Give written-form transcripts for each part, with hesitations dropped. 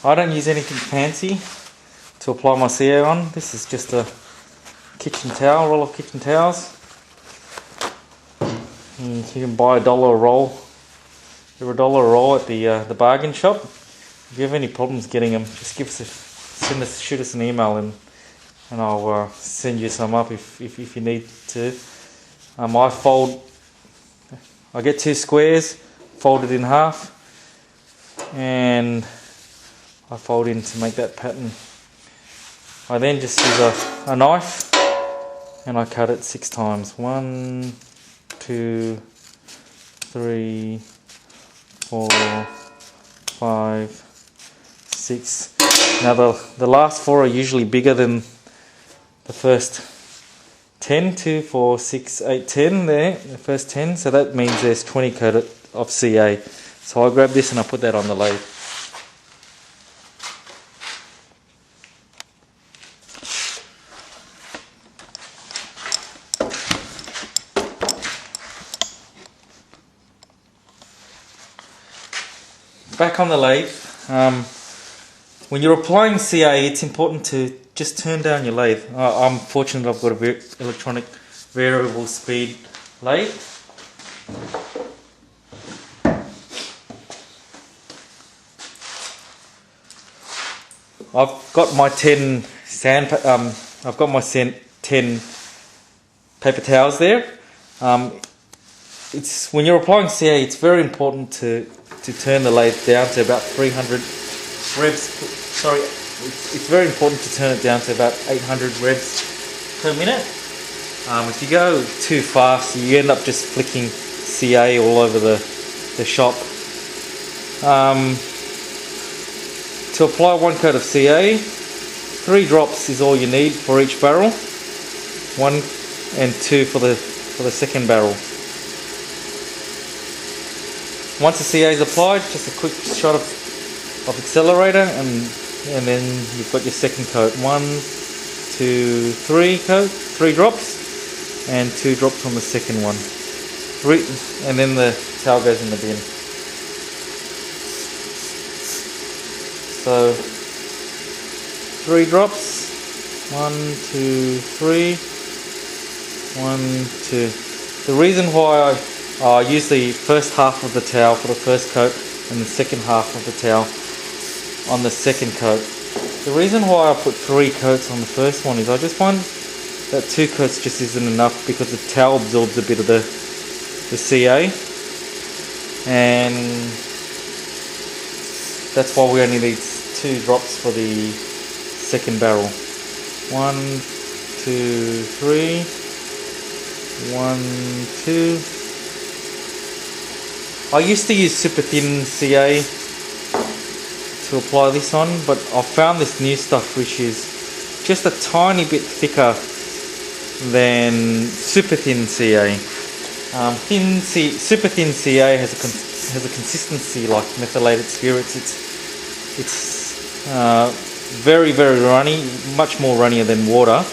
I don't use anything fancy to apply my CA on. This is just a kitchen towel, roll of kitchen towels. And you can buy $1 a roll. They're $1 a roll at the bargain shop. If you have any problems getting them, just shoot us an email and I'll send you some up if you need to. I get 2 squares, fold it in half, and I fold in to make that pattern. I then just use a knife and I cut it 6 times. 1, 2, 3, 4, 5, 6. Now the last 4 are usually bigger than the first 10, 2, 4, 6, 8, 10 there, the first 10, so that means there's 20 coat of CA. So I grab this and I put that on the lathe. Back on the lathe, when you're applying CA, it's important to just turn down your lathe. I'm fortunate I've got a electronic variable speed lathe. I've got my 10 10 paper towels there. When you're applying CA, it's very important to turn the lathe down to about 300 revs. It's very important to turn it down to about 800 revs per minute. If you go too fast, you end up just flicking CA all over the shop. To apply 1 coat of CA, 3 drops is all you need for each barrel. 1 and 2 for the second barrel. Once the CA is applied, just a quick shot of accelerator and then you've got your second coat. 1, 2, 3 drops and 2 drops on the second one. 3, and then the towel goes in the bin. So 3 drops, 1, 2, 3, 1, 2. The reason why I use the first half of the towel for the first coat and the second half of the towel on the second coat. The reason why I put 3 coats on the first one is I just find that 2 coats just isn't enough because the towel absorbs a bit of the CA, and that's why we only need 2 drops for the second barrel. 1, 2, 3, 1, 2. I used to use super thin CA to apply this on, but I've found this new stuff which is just a tiny bit thicker than super thin CA. Super thin CA has a consistency like methylated spirits. It's very runny, much more runnier than water,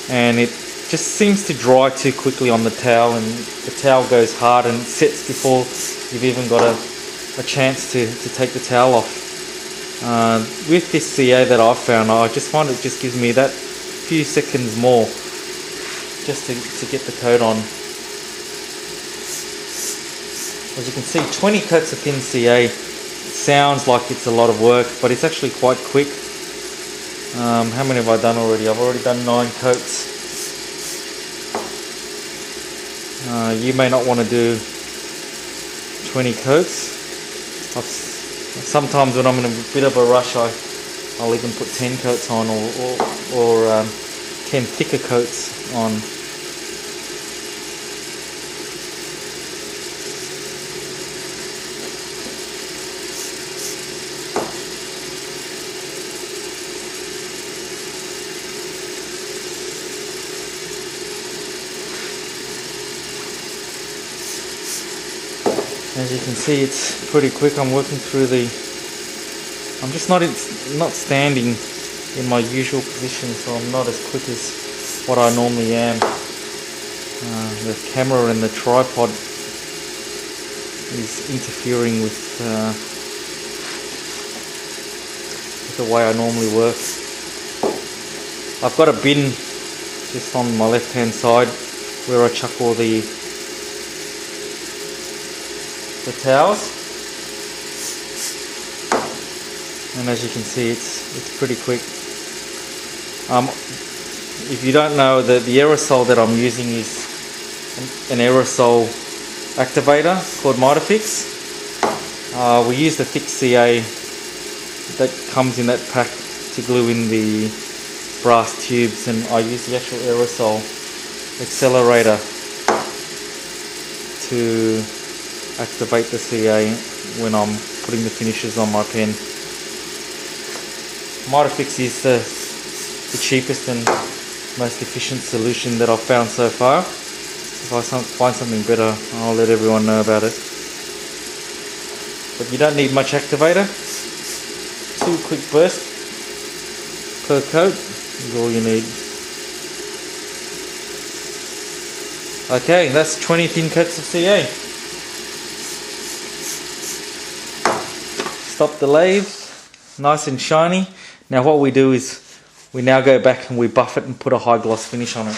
and it just seems to dry too quickly on the towel, and the towel goes hard and sets before you've even got a chance to take the towel off. With this CA that I've found, I just find it just gives me that few seconds more just to get the coat on. As you can see, 20 coats of thin CA sounds like it's a lot of work, but it's actually quite quick. How many have I done already? I've already done 9 coats. You may not want to do 20 coats. Sometimes when I'm in a bit of a rush, I'll even put 10 coats on or 10 thicker coats on. As you can see, it's pretty quick. I'm working through I'm just not standing in my usual position, so I'm not as quick as what I normally am. The camera and the tripod is interfering with the way I normally work. I've got a bin just on my left hand side where I chuck all the towels, and as you can see it's pretty quick. If you don't know, the aerosol that I'm using is an aerosol activator called Mitafix. We use the thick CA that comes in that pack to glue in the brass tubes, and I use the actual aerosol accelerator to activate the CA when I'm putting the finishes on my pen. Mitafix is the cheapest and most efficient solution that I've found so far. If I find something better, I'll let everyone know about it. But you don't need much activator. 2 quick bursts per coat is all you need. Okay, that's 20 thin coats of CA. Stop the lathe, nice and shiny. Now what we do is we now go back and we buff it and put a high gloss finish on it.